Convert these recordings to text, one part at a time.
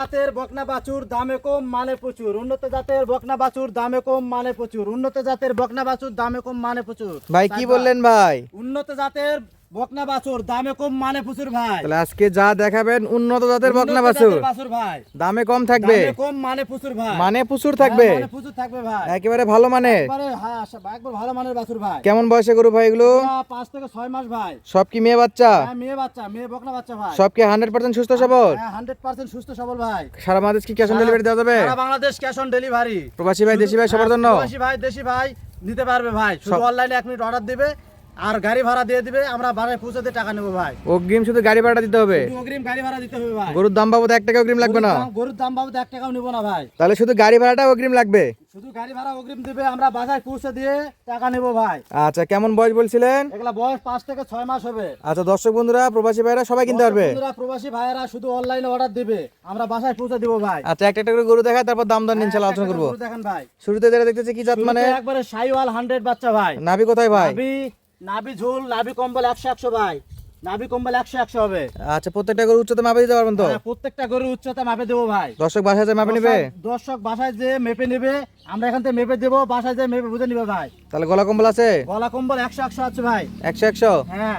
জাতের বকনা বাছুর দামে কম মানে প্রচুর। উন্নত জাতের বকনা বাছুর দামে কম মানে প্রচুর। উন্নত জাতের বকনা বাছুর দামে কম মানে প্রচুর। ভাই কি বললেন ভাই? উন্নত জাতের বকনা বাছুর দামে কম মানে প্রচুর ভাই। তাহলে আজকে যা দেখাবেন উন্নত জাতের বকনা বাছুর ভাই, দামে কম থাকবে, দামে কম মানে প্রচুর ভাই। মানে প্রচুর থাকবে, মানে প্রচুর থাকবে ভাই। একেবারে ভালো মানে। একবারে হ্যাঁ, একবার ভালো মানের বাছুর ভাই। কেমন বয়সে গরু ভাই এগুলো? 5 থেকে 6 মাস ভাই। সব কি মেয়ে বাচ্চা? হ্যাঁ, মেয়ে বাচ্চা, মেয়ে বকনা বাচ্চা ভাই। সব কি 100% সুস্থ সবল? হ্যাঁ, 100% সুস্থ সবল ভাই। সারা বাংলাদেশ কি ক্যাশ অন ডেলিভারি দেওয়া যাবে? সারা বাংলাদেশ ক্যাশ অন ডেলিভারি। প্রবাসী ভাই দেশি ভাই সবার জন্য? প্রবাসী ভাই দেশি ভাই নিতে পারবে ভাই। শুধু অনলাইনে 1 মিনিট অর্ডার দিবে আর গাড়ি ভাড়া দিয়ে দিবে, আমরা বাড়ি পৌঁছে দিয়ে টাকা নেব ভাই। অগ্রিম শুধু গাড়ি ভাড়া দিতে হবে? শুধু অগ্রিম গাড়ি ভাড়া দিতে হবে ভাই। গরুর দাম বাবদ 1 টাকা অগ্রিম লাগবে না? গরুর দাম বাবদ 1 টাকাও নেব না ভাই। তাহলে শুধু গাড়ি ভাড়াটা অগ্রিম লাগবে? শুধু গাড়ি ভাড়া অগ্রিম দিবে, আমরা বাসায় পৌঁছে দিয়ে টাকা নেব ভাই। আচ্ছা, কেমন বয়স বলছিলেন? এগুলা বয়স 5 থেকে 6 মাস হবে। আচ্ছা, দর্শক বন্ধুরা প্রবাসী ভাইরা সবাই কিনতে পারবে? বন্ধুরা প্রবাসী ভাইয়েরা শুধু অনলাইনে অর্ডার দিবে, আমরা বাসায় পৌঁছে দিব ভাই। আচ্ছা, একটা একটা করে গরু দেখায় তারপর দাম দর ইনশাআল্লাহ আলোচনা করব। দেখেন ভাই, শুরুতে যেটা দেখতেছি কি জাত মানে? শুরুতে একবারে শাইওয়াল 100 বাচ্চা ভাই। নাভি কোথায় ভাই? নাভি ঝুল, নাভি কম্বল 100 ভাই। নাভি কম্বল 100 হবে। আচ্ছা, প্রত্যেকটা গরু উচ্চতা মাপে দিতে পারবেন তো? হ্যাঁ, প্রত্যেকটা গরুর উচ্চতা মাপে দেবো ভাই। দর্শক বাসায় যে মাপে নেবে? দর্শক বাসায় যে মেপে নেবে, আমরা এখান থেকে মেপে দেবো, বাসায় যে মেপে বুঝে নিবে ভাই। তাহলে গলা কম্বল আছে? গলা কম্বল 100 আছে ভাই। 100? হ্যাঁ।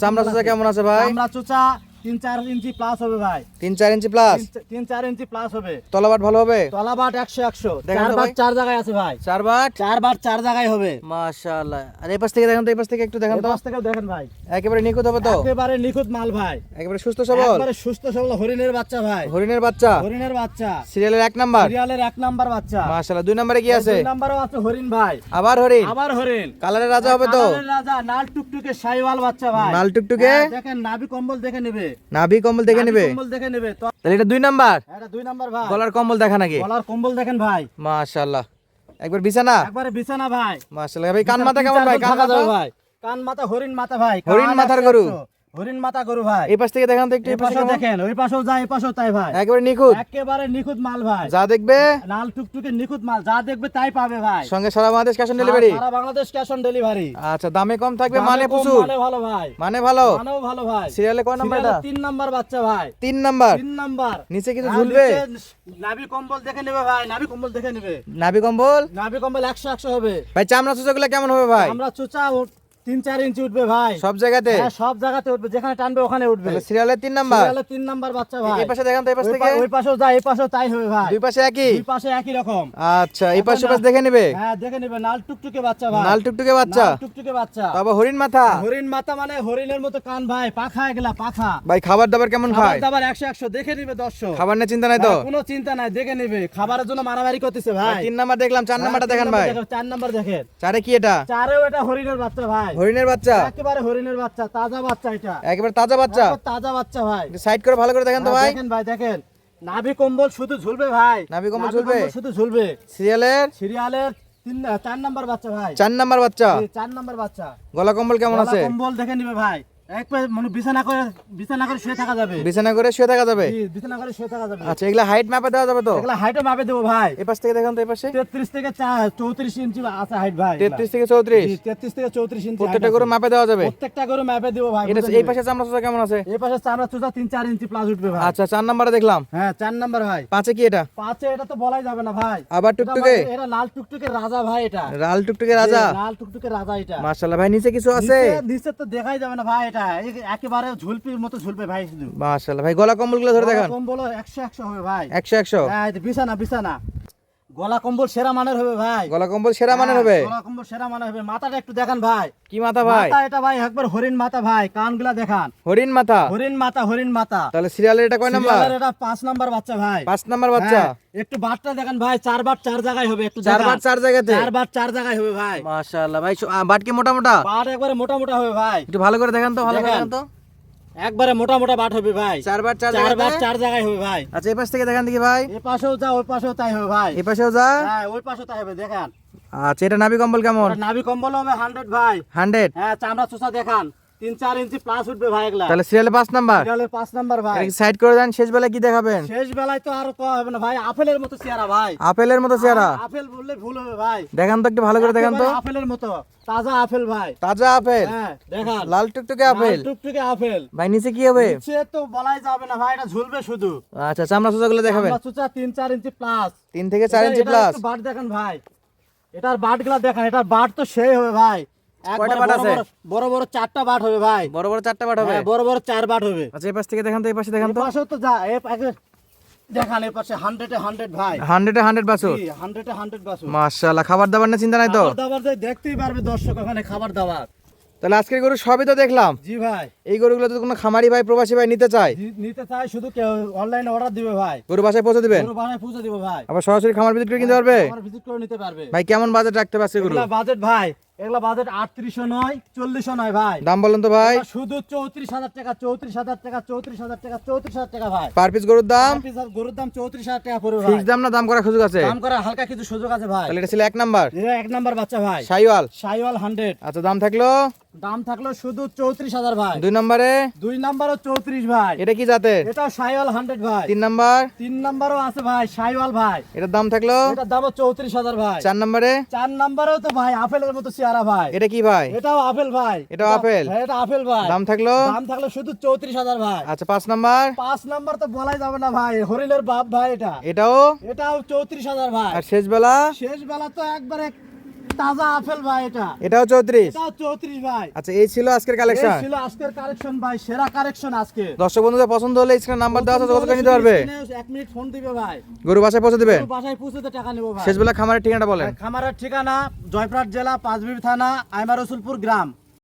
চামড়া চোচা কেমন আছে ভাই? চামড়া চোচা 3-4 ইঞ্চি প্লাস হবে ভাই। 3-4 ইঞ্চি প্লাস? 3-4 ইঞ্চি প্লাস হবে। তলাবাট ভালো হবে? তলাবাট 100। দেখেন তো 4 ভাই। 4 জায়গায় আছে ভাই। 4 বাট? 4 বার 4 জায়গায় হবে। মাশাআল্লাহ। আর এই পাশ থেকে দেখেন তো, এই পাশ থেকে একটু দেখেন তো। পাশ থেকেও দেখেন ভাই, একেবারে নিখুঁত হবে তো? একেবারে নিখুঁত মাল ভাই। একেবারে সুস্থ সবল? একেবারে সুস্থ সবল হরিণের বাচ্চা ভাই। হরিণের বাচ্চা? হরিণের বাচ্চা। সিরিয়ালের 1 নাম্বার? সিরিয়ালের 1 নাম্বার বাচ্চা। মাশাআল্লাহ। 2 নম্বরে কি আছে? 2 নাম্বারও আছে হরিণ ভাই। আবার হরিণ? আবার হরিণ। কালারের রাজা হবে তো? কালারের রাজা, লাল টুকটুকে শাইওয়াল বাচ্চা ভাই। লাল টুকটুকে? হ্যাঁ, দেখেন নাভি কম্বল দেখে নেবে। নাভি কম্বল দেখে নেবে? কম্বল দেখে নেবে তো। তাহলে এটা 2 নাম্বার? এটা 2 নাম্বার ভাই। গলার কম্বল দেখা নাকি? গলার কম্বল দেখেন ভাই। মাশাআল্লাহ। একবার বিছানা? একবারে বিছানা ভাই। মাশাআল্লাহ। ভাই কান মাথা কেমন ভাই? কান মাথা ভাই, কান মাথা হরিণ মাথা ভাই। হরিণ কান মাথার 100, গরু? হরিণ মাথা গরু ভাই। এই পাশ থেকে দেখান তো একটু। এই পাশেও দেখেন, ওই পাশেও যায়, এই পাশেও তাই ভাই। একেবারে নিখুঁত? একেবারে নিখুঁত মাল ভাই। যা দেখবে লাল টুকটুকে নিখুঁত মাল, যা দেখবে তাই পাবে ভাই। সঙ্গে সারা বাংলাদেশ ক্যাশ অন ডেলিভারি? সারা বাংলাদেশ ক্যাশ অন ডেলিভারি। আচ্ছা, দামে কম থাকবে, দামে মানে কম, প্রচুর? মানে ভালো ভাই। মানে ভালো? মানেও ভালো ভাই। সিরিয়ালে কয় নাম্বার এটা? 3 নাম্বার বাচ্চা ভাই। 3 নাম্বার? 3 নাম্বার। নিচে কিছু হ্যাঁ, ঝুলবে? নিচে নাভি কম্বল দেখে নেবে ভাই, নাভি কম্বল দেখে নেবে। নাভি কম্বল? নাভি কম্বল 100 হবে ভাই চামড়া চোচাগুলো কেমন হবে ভাই? আমরা চোচা 3-4 ইঞ্চি উঠবে ভাই। সব জায়গাতে? হ্যাঁ, সব জায়গাতে উঠবে, যেখানে টানবে ওখানে উঠবে। তাহলে সিরিয়ালে 3 নাম্বার? সিরিয়ালে 3 নাম্বার বাচ্চা ভাই। এই পাশে দেখান তো, এই পাশ থেকে? ওই পাশেও যায়, এই পাশেও তাই হবে ভাই। দুই পাশে একই? দুই পাশে একই রকম। আচ্ছা, এই পাশে পাশ দেখে নেবে? হ্যাঁ, দেখে নেবে। লাল টুকটুকে বাচ্চা ভাই। লাল টুকটুকে বাচ্চা? লাল টুকটুকে বাচ্চা। তবে হরিণ মাথা? হরিণ মাথা মানে হরিণের মতো কান ভাই, পাখা এগুলা পাখা। ভাই খাবার দাবার কেমন খায়? খাবার 100 দেখে নিবে দর্শক। খাবার নিয়ে চিন্তা নাই তো? কোনো চিন্তা নাই, দেখে নিবে। খাবারের জন্য মারামারি করতেছে ভাই। 3 নাম্বার দেখলাম, 4 নাম্বারটা দেখান ভাই। 4 নাম্বার দেখেন। 4-এ কি এটা? 4এও এটা হরিণের বাচ্চা ভাই। হরিণের বাচ্চা? একেবারে হরিণের বাচ্চা, তাজা বাচ্চা এটা। একেবারে তাজা বাচ্চা? একবার তাজা বাচ্চা ভাই। সাইড করে ভালো করে দেখেন তো ভাই। দেখেন ভাই, দেখেন নাভি কম্বল শুধু ঝুলবে ভাই। নাভি কম্বল ঝুলবে? শুধু ঝুলবে। সিরিয়ালের? সিরিয়ালের 4 নাম্বার বাচ্চা ভাই। 4 নাম্বার বাচ্চা? 4 নাম্বার বাচ্চা। গলা কম্বল কেমন আছে? গলা কম্বল দেখে নিবে ভাই। মানে বিছানা করে শুয়ে থাকা যাবে। বিছানা করে শুয়ে থাকা যাবে? জি, বিছানা করে শুয়ে থাকা যাবে। আচ্ছা, এগুলা হাইট মাপে দেওয়া যাবে তো? এগুলা হাইটও মাপে দেবো ভাই। এই পাশ থেকে দেখেন তো, এই পাশে 33 থেকে 34 ইঞ্চি আছে হাইট ভাই। 33 থেকে 34? জি, 33 থেকে 34 ইঞ্চি। প্রত্যেকটা গরু মাপে দেওয়া যাবে? প্রত্যেকটা গরু মাপে দেবো ভাই। এটা এই পাশে চামড়া চোচা কেমন আছে? এই পাশে চামড়া চোচা 3-4 ইঞ্চি প্লাস উঠবে ভাই। আচ্ছা, 4 নাম্বারে দেখলাম। হ্যাঁ, 4 নাম্বার ভাই। 5-এ কি এটা? 5-এ এটা তো বলাই যাবে না ভাই। আবার টুকটুকে? এটা লাল টুকটুকে রাজা ভাই এটা। লাল টুকটুকে রাজা? জি, লাল টুকটুকে রাজা এটা। মাশাআল্লাহ। ভাই নিচে কিছু আছে? নিচে তো দেখাই যাবে না ভাই, এটা একেবারে ঝুলপির মতো ঝুলবে ভাই শুধু। মাশাআল্লাহ। ভাই গলা কম্বলগুলো ধরে দেখান। কম্বল 100 হবে ভাই। 100? হ্যাঁ, এই বিছানা বিছানা। গলা কম্বল সেরা মানের হবে ভাই। গলা কম্বল সেরা মানের হবে? গলা কম্বল সেরা মানের হবে। মাথাটা একটু দেখান ভাই। কি মাথা ভাই? মাথা এটা ভাই একবার হরিণ মাথা ভাই। কানগুলা দেখান। হরিণ মাথা? হরিণ মাথা, হরিণ মাথা। তাহলে সিরিয়ালের এটা কয় নাম্বার? সিরিয়ালের এটা 5 নাম্বার বাচ্চা ভাই। 5 নাম্বার বাচ্চা? হ্যাঁ, একটু বাটটা দেখেন ভাই। 4 বার 4 জায়গায় হবে, একটু 4 বার 4 জায়গাতে? 4 বার 4 জায়গায় হবে ভাই। মাশাআল্লাহ। ভাই বাট কি মোটা মোটা? বাট একবারে মোটা মোটা হবে ভাই। একটু ভালো করে দেখান তো, ভালো করে দেখেন। দেখান তো। একবারে মোটা মোটা বাট হবে ভাই। 4 বার 4 4 বার জায়গাতে? 4 জায়গায় হবে ভাই। আচ্ছা, এই পাশ থেকে দেখান দেখি ভাই। এই পাশেও যা, ওই পাশেও তাই হবে ভাই। এই পাশেও যা? হ্যাঁ, ওই পাশেও তাই হবে, দেখেন। আচ্ছা, এটা নাভি কম্বল কেমন? ওটা নাভি কম্বল হবে 100 ভাই। 100? হ্যাঁ, চামড়া চোষা দেখান। 3-4 ইঞ্চি প্লাস উঠবে ভাই এগুলা। তাহলে সিরিয়ালে 5 নাম্বার। সিরিয়ালের 5 নাম্বার ভাই। সাইড করে দেন, শেষ বেলায় কি দেখাবেন? শেষ বেলায় তো আর কওয়া হবে না ভাই, আপেলের মতো চেহারা ভাই। আপেলের মতো চেহারা। আপেল বললে ভুল হবে ভাই। দেখান তো একটু ভালো করে দেখান তো। একেবারে আপেলের মতো তাজা আপেল ভাই। তাজা আপেল, হ্যাঁ দেখান, লাল টুকটুকে আপেল। লাল টুকটুকে আপেল। ভাই নিচে কি হবে? নিচে তো বলাই যাবে না ভাই, এটা ঝুলবে শুধু। আচ্ছা, চামড়া সুজাগুলো দেখাবেন। আমরা চুচা 3-4 ইঞ্চি প্লাস। 3 থেকে 4 ইঞ্চি প্লাস। বাট দেখেন ভাই, এটার বাটগুলা দেখেন, এটার বাট তো সেই হবে ভাই। কয়টা বাট আছে? বড় বড় 4টা বাট হবে ভাই। বড় বড় 4টা বাট হবে। হ্যাঁ, বড় বড় 4 বাট হবে। আচ্ছা, এই পাশ থেকে দেখান তো, এই পাশে দেখান তো। এই পাশেও তো যা দেখান, এই পাশে 100-এ 100 ভাই। 100-এ 100 বাছুর। জি, 100-এ 100 বাছুর। মাশাআল্লাহ, খাবার দাবার না চিন্তা নাই তো? খাবার দাবার দিয়ে দেখতেই পারবে দর্শক ওখানে খাবার দাবার। তাহলে আজকের গরু সবই তো দেখলাম। জি ভাই। এই গরুগুলো তো কোনো খামারি ভাই, প্রবাসী ভাই নিতে চায়, নিতে চাই, শুধু কেউ অনলাইনে অর্ডার দিবে ভাই। গরু বাসায় পৌঁছে দিবেন। গরু বানায় পৌঁছে দিব ভাই। আবার সরাসরি খামার ভিজিট করে কিনতে পারবে? আমার ভিজিট করে নিতে পারবে। ভাই কেমন বাজেট রাখতে পারছে গরু? এগুলা বাজেট ভাই, এগুলা বাজেট 3800 নয়, 4000 নয় ভাই। দাম বলেন তো ভাই। এগুলা শুধু 34000 টাকা, 34000 টাকা, 34000 টাকা, 34000 টাকা ভাই। পার পিস গরুর দাম? পার পিস গরুর দাম 34000 টাকা পড়বে ভাই। ফিক্স দাম না দাম করার সুযোগ আছে? দাম করার হালকা কিছু সুযোগ আছে ভাই। তাহলে এটা ছিল 1 নাম্বার এটা 1 নাম্বার বাচ্চা ভাই। শাইওয়াল। শাইওয়াল 100। আচ্ছা, দাম থাকলো? দাম থাকলো শুধু 34000 ভাই। 2 নম্বরে? 2 নাম্বারও 34 ভাই। এটা কি জাতের? এটা শাইওয়াল 100 ভাই। 3 নাম্বার? 3 নাম্বারও আছে ভাই, শাইওয়াল ভাই। এটার দাম থাকলো? এটার দামও 34000 ভাই। 4 নম্বরে? 4 নাম্বারেও তো ভাই আপেলের মতো চেহারা ভাই। এটা কি ভাই? এটাও আপেল ভাই। এটাও আপেল? হ্যাঁ, এটা আপেল ভাই। দাম থাকলো? দাম থাকলো শুধু 34000 ভাই। আচ্ছা, 5 নাম্বার? 5 নাম্বার তো বলাই যাবে না ভাই, হরিণের বাপ ভাই এটা। এটাও? এটাও 34000 ভাই। আর শেষ বেলা? শেষ বেলা তো একবারে তাজা আপেল ভাই এটা। এটাও 34? এটাও 34 ভাই। আচ্ছা, এই ছিল আজকের এই কালেকশন। ছিল আজকের কালেকশন ভাই, সেরা কালেকশন আজকে। দর্শক বন্ধুদের পছন্দ হলে স্ক্রিনে নাম্বার দেওয়া আছে, যোগাযোগ করে নিতে পারবে। 1 মিনিট ফোন দিবে ভাই। গরু বাসায় পৌঁছে দিবেন। গরু বাসায় পৌঁছতে টাকা নেব ভাই। শেষ বেলা খামারের ঠিকানাটা বলেন। খামারের ঠিকানা জয়পুরহাট জেলা, পাঁচবিবি থানা, আইমা রসুলপুর গ্রাম।